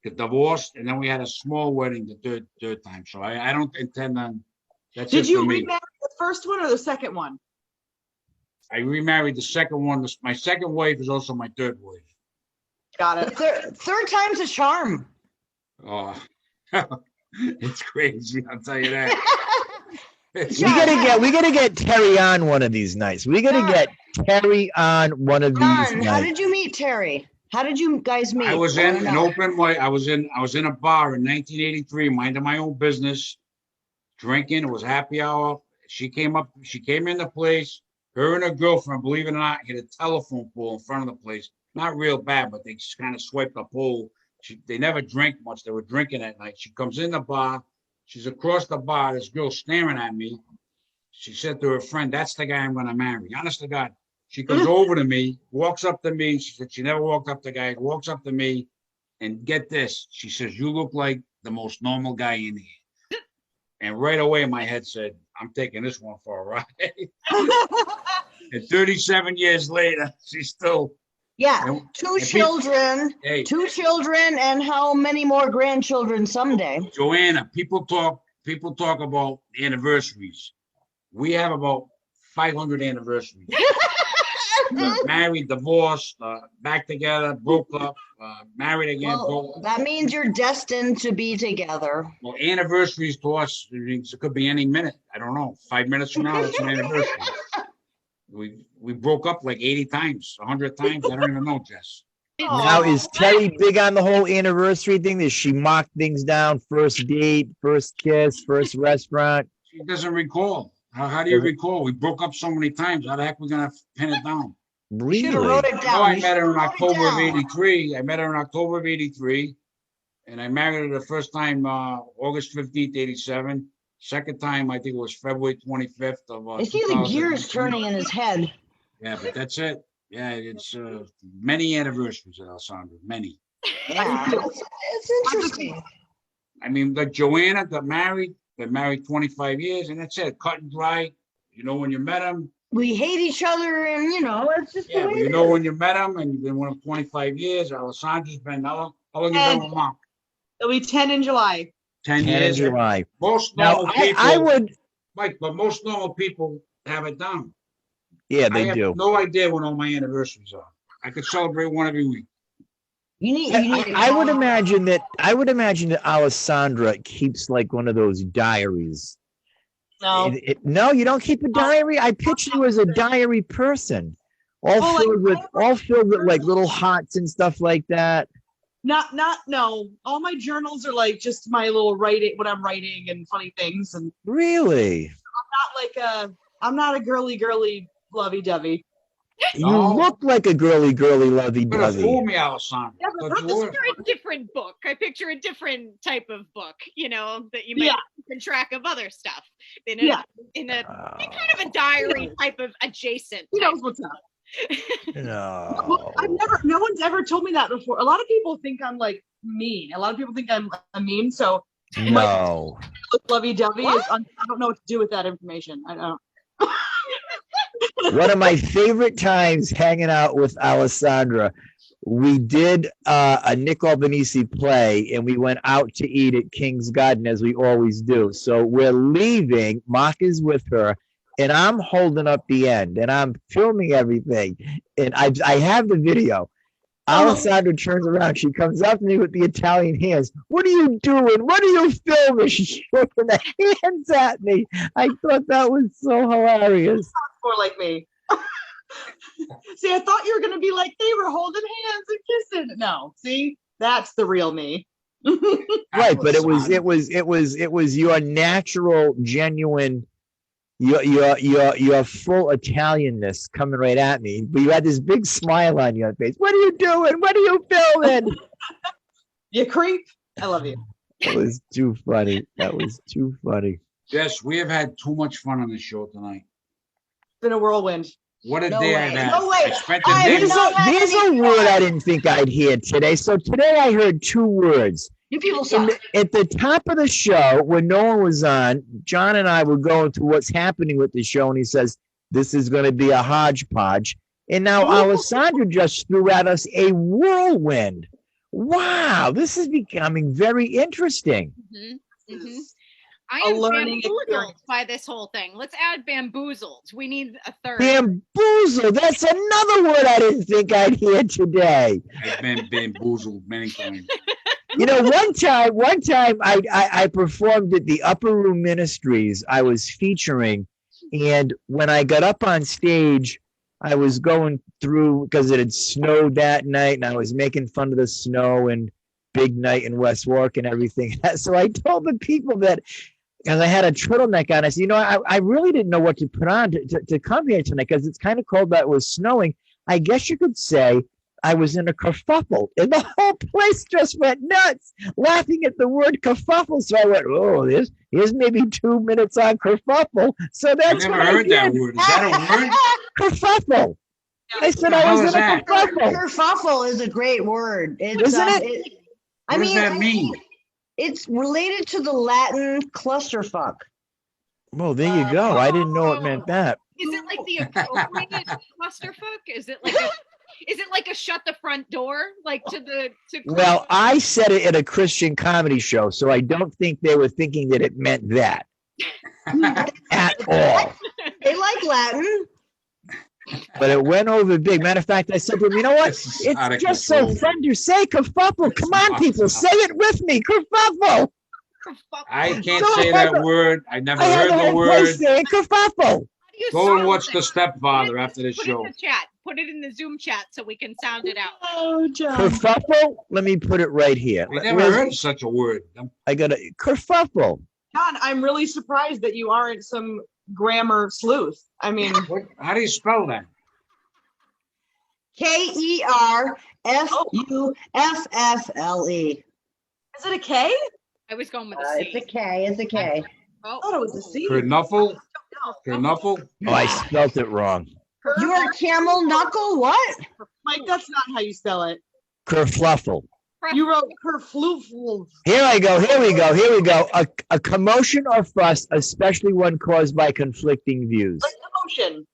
Got divorced, and then we had a small wedding the third time. So I don't intend on. That's Did it you for me. remarry the first one or the second one? I remarried the second one. My second wife is also my third wife. Got it. Third time's a charm. Oh, it's crazy. I'll tell you that. It's- We gotta get Terry on one of these nights. We gotta get Terry on one of these John, how nights. did you meet Terry? How did you guys meet? I was I in wanna an know. open mic. I was in a bar in 1983, minding my own business, drinking. It was happy hour. She came in the place. Her and her girlfriend, believe it or not, hit a telephone pole in front of the place. Not real bad, but they just kind of swiped the pole. They never drank much. They were drinking at night. She comes in the bar. She's across the bar. This girl staring at me. She said to her friend, "That's the guy I'm going to marry." Honest to God. She comes over to me, walks up to me. She said she never walked up to guys, walks up to me, and get this. She says, "You look like the most normal guy in here." And right away, my head said, "I'm taking this one for a ride." And 37 years later, she's still. Yeah, and- two and people- children, Hey, 2 children, and how many more grandchildren someday? Joanna, people talk about anniversaries. We have about 500 anniversaries. Married, divorced, back together, broke up, married again, broke Well, up. that means you're destined to be together. Well, anniversaries to us, it could be any minute. I don't know. 5 minutes from now, it's an anniversary. We broke up like 80 times, 100 times. I don't even know, Jess. Now, is Terry big on the whole anniversary thing? Does she mark things down? First date, first kiss, first restaurant? She doesn't recall. How do you recall? We broke up so many times. How the heck we gonna pin it down? You should have Really? wrote it No, down. I You met her in should've wrote it October of down. '83. I met her in October of '83, and I married her the first time August 15th, '87. Second time, I think it was February 25th of. I see the gears turning in his head. Yeah, but that's it. Yeah, it's many anniversaries, Alessandra. Many. Yeah, it's interesting. I mean, like Joanna got married. Been married 25 years, and that's it. Cut and dry. You know when you met him. We hate each other, and it's just Yeah, the but way you it know is. when you met him, and you've been with him 25 years. Alessandra's been how long you been with Mom? It'll be 10 in July. 10 Canada, years. July. Most Now, normal people, I would, Mike, but most normal people have it down. yeah, I they have do. no idea when all my anniversaries are. I could celebrate one every week. You need to I would call- imagine that Alessandra keeps like one of those diaries. No. No, you don't keep a diary. I picture you as a diary person, all Oh, like- filled with like little hearts and stuff like that. No. All my journals are like just my little writing, what I'm writing and funny things. And Really? I'm not a girly lovey-dovey. You No. look like a girly lovey Could have dovey. fooled me, Alessandra. Yeah, but Thought you were. Picture a different book. I picture a different type of book, that you might keep track of other stuff in a kind of a diary type of adjacent. Who type. knows what's up? No. No one's ever told me that before. A lot of people think I'm like mean. A lot of people think I'm a meme. So No. lovey-dovey is, I don't know what to do with that information. I don't. One of my favorite times hanging out with Alessandra, we did a Nick Albanese play and we went out to eat at King's Garden as we always do. So we're leaving, Mark is with her, and I'm holding up the end and I'm filming everything. And I have the video. Alessandra turns around, she comes up to me with the Italian hands. "What are you doing? What are you filming?" She's shaking the hands at me. I thought that was so hilarious. More like me. See, I thought you were gonna be like they were holding hands and kissing. No, see, that's the real me. Right, but it was your natural, genuine, your full Italianness coming right at me. But you had this big smile on your face. "What are you doing? What are you filming?" You creep. I love you. That was too funny. That was too funny. Yes, we have had too much fun on this show tonight. It's been a whirlwind. What a No day way. I've had. No way. I spent the I day. have not had There's a any word fun. I didn't think I'd hear today. So today I heard 2 words. You people suck. At the top of the show, when no one was on, John and I were going through what's happening with the show, and he says, "This is going to be a hodgepodge." And now Alessandra just threw at us a whirlwind. Wow, this is becoming very interesting. I A am learning bamboozled experience. by this whole thing. Let's add bamboozled. We need a third. Bamboozle. That's another word I didn't think I'd hear today. I've been bamboozled many times. You know, one time I performed at the Upper Room Ministries. I was featuring, and when I got up on stage, I was going through because it had snowed that night, and I was making fun of the snow and big night in West Warwick and everything. So I told the people that because I had a turtleneck on, I said, you know, I really didn't know what to put on to come here tonight because it's kind of cold, but it was snowing. I guess you could say I was in a kerfuffle, and the whole place just went nuts, laughing at the word kerfuffle. So I went, oh, here's maybe 2 minutes on kerfuffle. So I that's never what I heard that did. word. Is that a word? Kerfuffle. I said the I hell was is in a that? kerfuffle. Kerfuffle is a great word. It's, Isn't it? I What does mean, that mean? it's related to the Latin clusterfuck. Well, there you go. I didn't know it meant that. Is it like the appropriate clusterfuck? Is it like a shut the front door? Like to Well, I said it at a Christian comedy show, so I don't think they were thinking that it meant that at all. They like Latin. But it went over big. Matter of fact, I said to him, you know what? This is out of It's just so control. fun to say kerfuffle. Come on, people, say it with me. Kerfuffle. I can't So say I had that the- word. I never I had heard the the whole word. place saying kerfuffle. Go and watch The Stepfather after the Put it show. in the chat. Put it in the Zoom chat so we can sound it out. Oh, John. Kerfuffle? Let me put it right here. I never heard of such a word. I got a kerfuffle. John, I'm really surprised that you aren't some grammar sleuth. I mean, How do you spell that? Kerfuffle. is it a K? I was going with a C. It's a K. It's a K. I thought it was a C. Kernuffle? Kernuffle? Oh, I spelt it wrong. Your camel knuckle? What? Mike, that's not how you spell it. Kerfluffle. You wrote kerfluffle. Here I go. Here we go. Here we go. A commotion or fuss, especially one caused by conflicting views. Like emotion,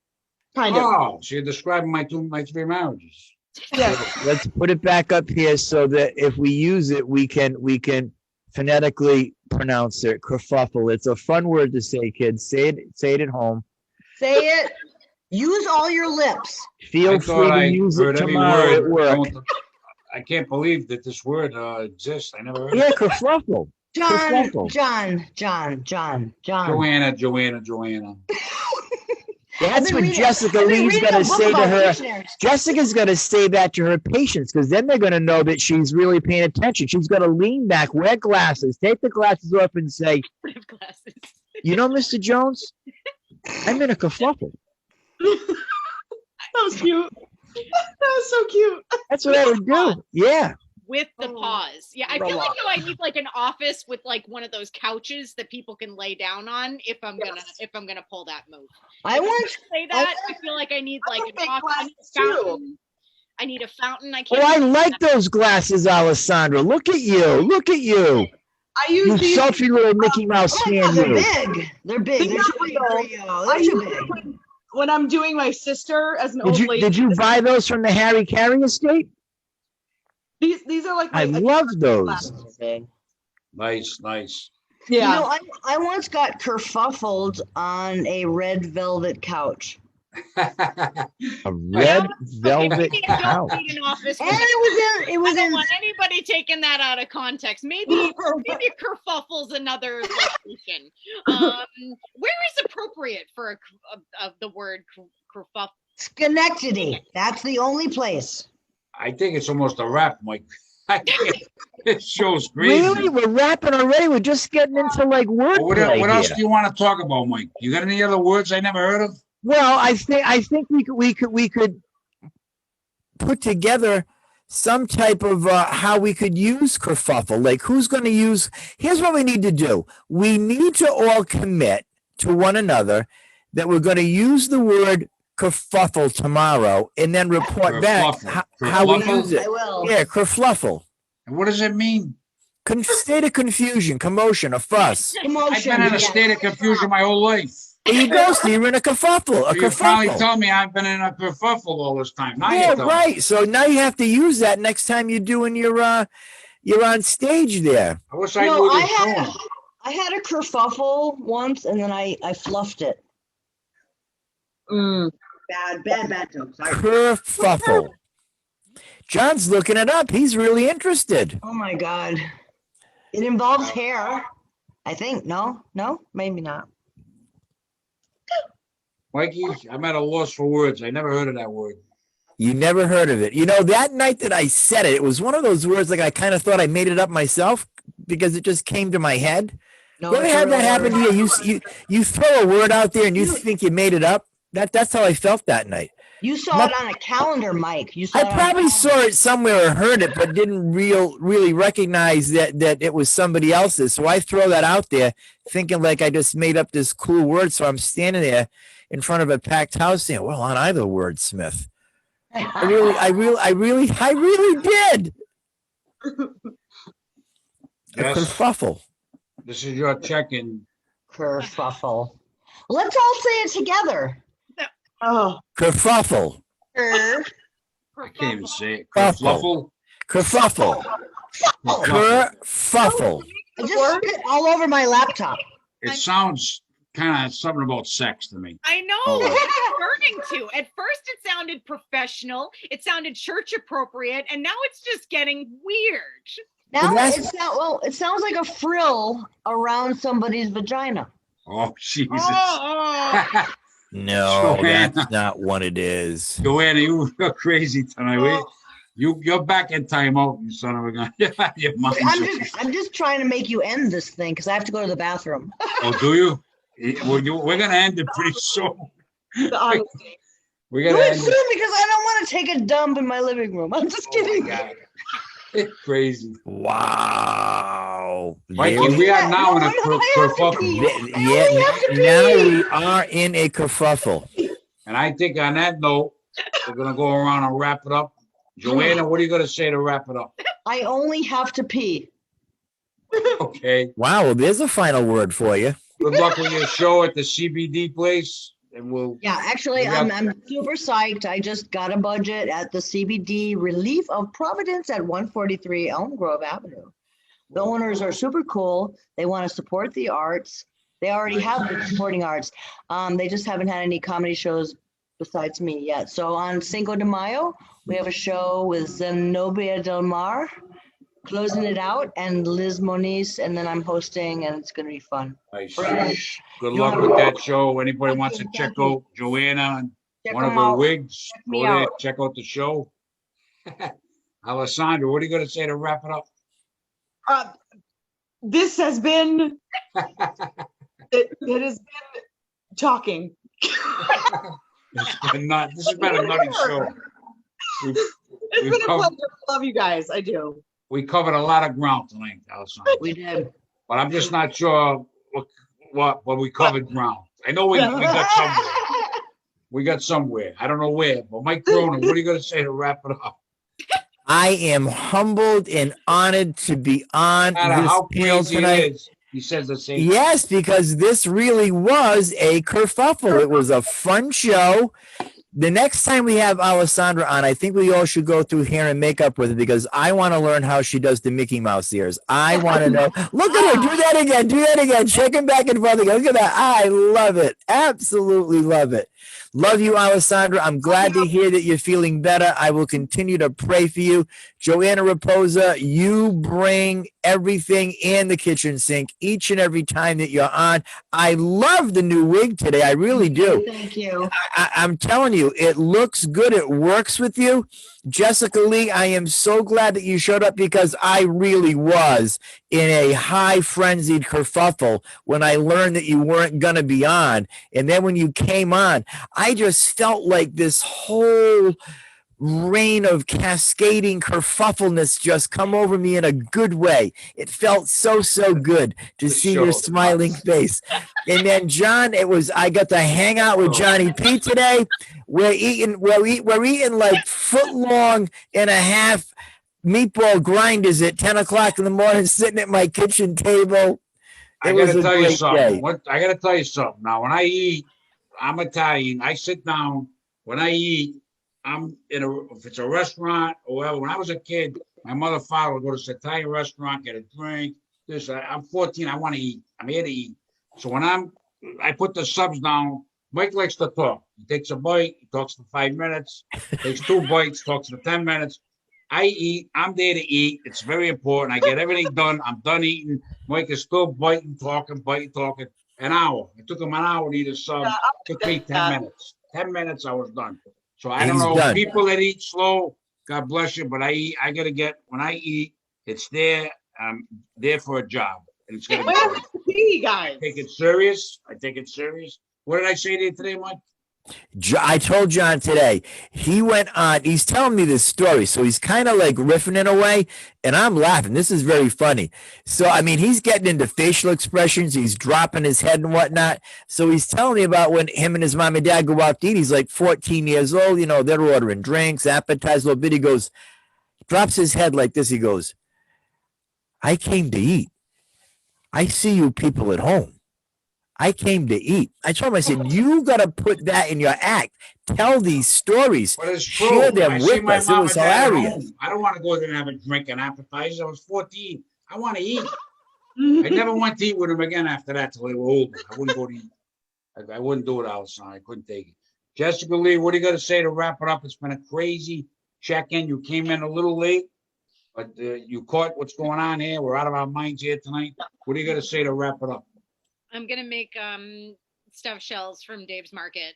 kind of. Oh, so you're describing my three marriages. Yeah. Let's put it back up here so that if we use it, we can phonetically pronounce it. Kerfuffle. It's a fun word to say, kids. Say it at home. Say it. Use all your lips. Feel I free thought to I use it heard every tomorrow at word. work. I can't believe that this word exists. I never heard Yeah, of it. kerfluffle. Kerfuffle. John. Joanna. That's what I've Jessica been Lee's reading going a to book say to about her. dictionaries. Jessica's going to say that to her patients because then they're going to know that she's really paying attention. She's going to lean back, wear glasses, take the glasses off and say, Glasses. you know, Mr. Jones, I'm in a kerfuffle. That was cute. That was so cute. That's what I would do. Yeah. With the Oh, pause. Yeah, I feel like though I need like an office with like one of those couches that people can lay down on if I'm gonna pull that move. I once Say that I feel like I need like would an make office glasses, too. fountain. I need a fountain. I Oh, can't. I like those glasses, Alessandra. Look at you. Look at you. I You use these. sultry little Mickey Mouse oh my God, fan. they're You. big. They're big. They're too big for you. I They're use too them big. when I'm doing my sister as an old lady. Did you buy those from the Harry Carey estate? These are like my I love those. glasses. Nice. You Yeah. know, I once got kerfuffled on a red velvet couch. A red velvet Maybe I don't couch. need an office. And with- it I was don't in want anybody taking that out of context. Maybe kerfuffle's another location. Where is appropriate for the word kerfuffle? Schenectady. That's the only place. I think it's almost a wrap, Mike. I can't. This show's crazy. Really? We're rapping already. We're just getting into like What wordplay else here. do you want to talk about, Mike? You got any other words I never heard of? Well, I think we could put together some type of how we could use kerfuffle. Like who's going to use? Here's what we need to do. We need to all commit to one another that we're going to use the word kerfuffle tomorrow, and then report back Kerfluffle. how we Kerfluffle? use it. I will. Yeah, kerfluffle. And what does it mean? State of confusion, commotion, a fuss. I've Emotion. been in a yes. state of confusion my whole life. There you go, Steve. You're in a kerfuffle. A So you finally kerfuffle. tell me I've been in a kerfuffle all this time. Now Yeah, you tell me. right. So now you have to use that next time you're doing you're on stage there. I wish I No, knew I this had song. I had a kerfuffle once, and then I fluffed it. Mm. Bad joke. Sorry. Kerfuffle. John's looking it up. He's really interested. Oh my God. It involves hair, I think. No, maybe not. Mikey, I'm at a loss for words. I never heard of that word. You never heard of it. You know, that night that I said it, it was one of those words like I kind of thought I made it up myself because it just came to my head. No, You ever it's a had that real happen to word. you throw a word out there and you think you made it up? That's how I felt that night. You saw it on a calendar, Mike. You saw I it on a probably calendar. saw it somewhere or heard it, but didn't really recognize that it was somebody else's. So I throw that out there, thinking like I just made up this cool word. So I'm standing there in front of a packed house saying, "Well, aren't I the wordsmith?" I really did. A Yes, kerfuffle. this is your check-in. Kerfuffle. Let's all say it together. Oh, Kerfuffle. Ker. I can't even say it. Kerfuffle. Kerfluffle. Kerfuffle. Kerfuffle. I just spit all over my laptop. It sounds kind of something about sex to me. I know. Oh. It's turning to. At first, it sounded professional. It sounded church appropriate, and now it's just getting weird. Now that's- it sounds like a frill around somebody's vagina. Oh, Jesus. Oh, No, Joanna. that's not what it is. Joanna, you're crazy tonight. You're back in timeout, you son of a gun. Your mind's I'm just trying to make you end this thing because I have to go to the bathroom. Oh, do you? We're going to end it pretty soon. the honesty. We're Do going to it end soon it. because I don't want to take a dump in my living room. I'm just Oh, my kidding. God. It's crazy. Wow. Mikey, There we are now in a I have to kerfuffle. pee. Now we are in a kerfuffle. And I think on that note, we're going to go around and wrap it up. Joanna, what are you going to say to wrap it up? I only have to pee. Okay. Wow, well, there's a final word for you. Good luck with your show at the CBD place. And we'll, Yeah, actually, Yeah. I'm super psyched. I just got a budget at the CBD Relief of Providence at 143 Elm Grove Avenue. The owners are super cool. They want to support the arts. They already have been supporting arts. They just haven't had any comedy shows besides me yet. So on Cinco de Mayo, we have a show with Zenobia Del Mar, closing it out, and Liz Moniz, and then I'm hosting, and it's going to be fun. nice. British. Good luck with that show. Anybody wants to check out Joanna and Check one of them her out. wigs, me go there, out. check out the show. Alessandro, what are you going to say to wrap it up? This has been it has been talking. This has been a nutty show. It's been a covered, pleasure. I love you guys. I do. we covered a lot of ground tonight, Alessandro. We did. But I'm just not sure what we covered ground. I know we got somewhere. We got somewhere. I don't know where. But Mike Cronin, what are you going to say to wrap it up? I am humbled and honored to be on No matter this how panel crazy tonight. it is, he says the same. Yes, because this really was a kerfuffle. It was a fun show. The next time we have Alessandra on, I think we all should go through hair and makeup with her because I want to learn how she does the Mickey Mouse ears. I want to know. Look at her. Do that again. Do that again. Checking back and forth again. Look at that. I love it. Absolutely love it. Love you, Alessandra. I'm glad to hear that you're feeling better. I will continue to pray for you. Joanna Raposa, you bring everything in the kitchen sink each and every time that you're on. I love the new wig today. I really do. Thank you. I'm telling you, it looks good. It works with you. Jessica Leigh, I am so glad that you showed up because I really was in a high frenzied kerfuffle when I learned that you weren't going to be on. And then when you came on, I just felt like this whole rain of cascading kerfuffleness just come over me in a good way. It felt so good to see your smiling face. And then John, I got to hang out with Johnny P today. We're eating like foot-long and a half meatball grinders at 10 o'clock in the morning, sitting at my kitchen table. I It got was to a tell you great something. day. I got to tell you something. Now, when I eat, I'm Italian. I sit down. When I eat, if it's a restaurant or whatever. When I was a kid, my mother, father would go to this Italian restaurant, get a drink. I'm 14. I want to eat. I'm here to eat. So when I put the subs down, Mike likes to talk. He takes a bite, he talks for 5 minutes, takes 2 bites, talks for 10 minutes. I eat, I'm there to eat. It's very important. I get everything done. I'm done eating. Mike is still biting, talking. An hour. It took him an hour to eat a sub. It took me 10 minutes. 10 minutes, I was done. So I don't He's know. done. People that eat slow, God bless you, but I eat. I gotta get when I eat, it's there. I'm there for a job. And it's gonna be Where's good. the tea, guys? I take it serious. I take it serious. What did I say to you today, Mike? I told John today, he went on, he's telling me this story. So he's kind of like riffing in a way, and I'm laughing. This is very funny. So, I mean, he's getting into facial expressions. He's dropping his head and whatnot. So he's telling me about when him and his mom and dad go out to eat. He's like 14 years old. You know, they're ordering drinks, appetizers, a little bit. He goes, drops his head like this. He goes, I came to eat. I see you people at home. I came to eat. I told him, I said, you got to put that in your act. Tell these stories. But it's true. Share them I see with my us. It mom was and dad at hilarious. home. I don't want to go there and have a drink and appetizers. I was 14. I want to eat. I never went to eat with them again after that till they were older. I wouldn't go to eat. I wouldn't do it, Allison. I couldn't take it. Jessica Leigh, what do you got to say to wrap it up? It's been a crazy check-in. You came in a little late, but you caught what's going on here. We're out of our minds here tonight. What do you got to say to wrap it up? I'm gonna make stuffed shells from Dave's Market.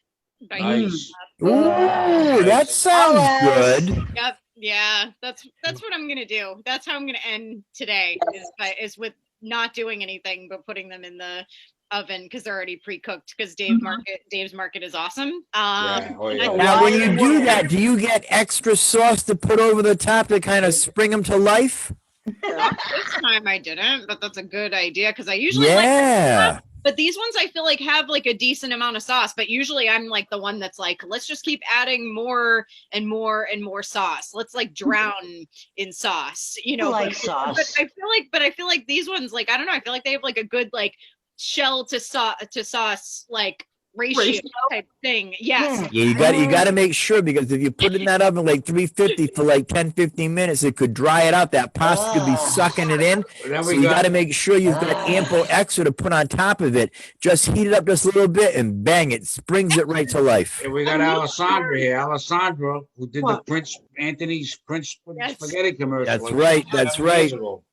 By Nice. Ooh, that sounds good. Yep. Yeah. That's what I'm gonna do. That's how I'm gonna end today is with not doing anything but putting them in the oven because they're already pre-cooked because Dave's Market is awesome. Yeah. Oh, yeah. Now, when you do that, do you get extra sauce to put over the top to kind of spring them to life? This time I didn't, but that's a good idea because I usually like Yeah. but these ones I feel like have like a decent amount of sauce, but usually I'm like the one that's like, let's just keep adding more and more and more sauce. Let's like drown in sauce, you know. I like but sauce. I feel like these ones, like, I don't know, I feel like they have like a good like shell to sauce like ratio type thing. Yes. Yeah, you got to make sure, because if you put it in that oven like 350 for like 10-15 minutes, it could dry it out. That pasta could be sucking it in. Then So we you got got to make sure you've got ample extra to put on top of it. Just heat it up just a little bit and bang, it springs it right to life. we got Alessandra here. Alessandra, who did the Prince Spaghetti commercial. That's like right. 7 That's years right. ago.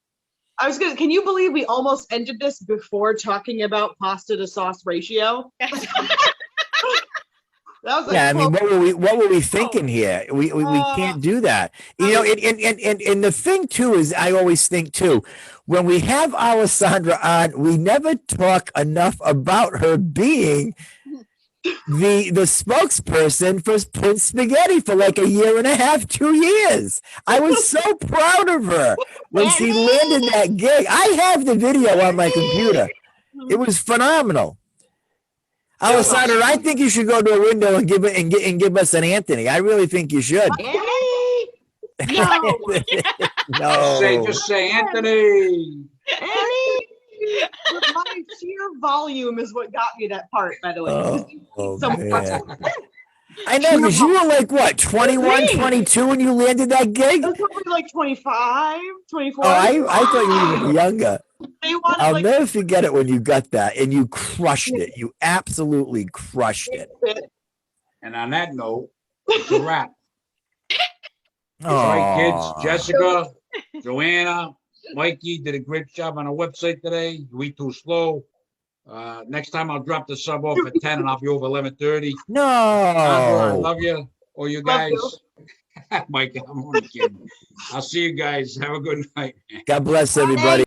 I was gonna. Can you believe we almost ended this before talking about pasta to sauce ratio? That was like Yeah, I mean, 12 what were we thinking here? We can't do that. You know, and the thing too is, I always think too, when we have Alessandra on, we never talk enough about her being the spokesperson for Prince Spaghetti for like a year and a half, 2 years. I was so proud of her when she landed that gig. I have the video on my computer. It was phenomenal. Alessandra, I think you should go to a window and give us an Anthony. I really think you should. No. Just say Anthony. My sheer volume is what got me that part, by the way. Oh, So man. I know, because you were like, what, 21, 22 when you landed that gig? I was probably like 25, 24. Oh, I thought you were even younger. They wanted, I'll like, never forget it when you got that, and you crushed it. You absolutely crushed it. And on that note, it's a wrap. Oh, All right, kids. Jessica, Joanna, Mikey did a great job on our website today. We too slow. Next time I'll drop the sub off at 10 and I'll be over 11:30. no. I love you. All you Love guys. you. Mike, I'm only kidding. I'll see you guys. Have a good night. God bless everybody.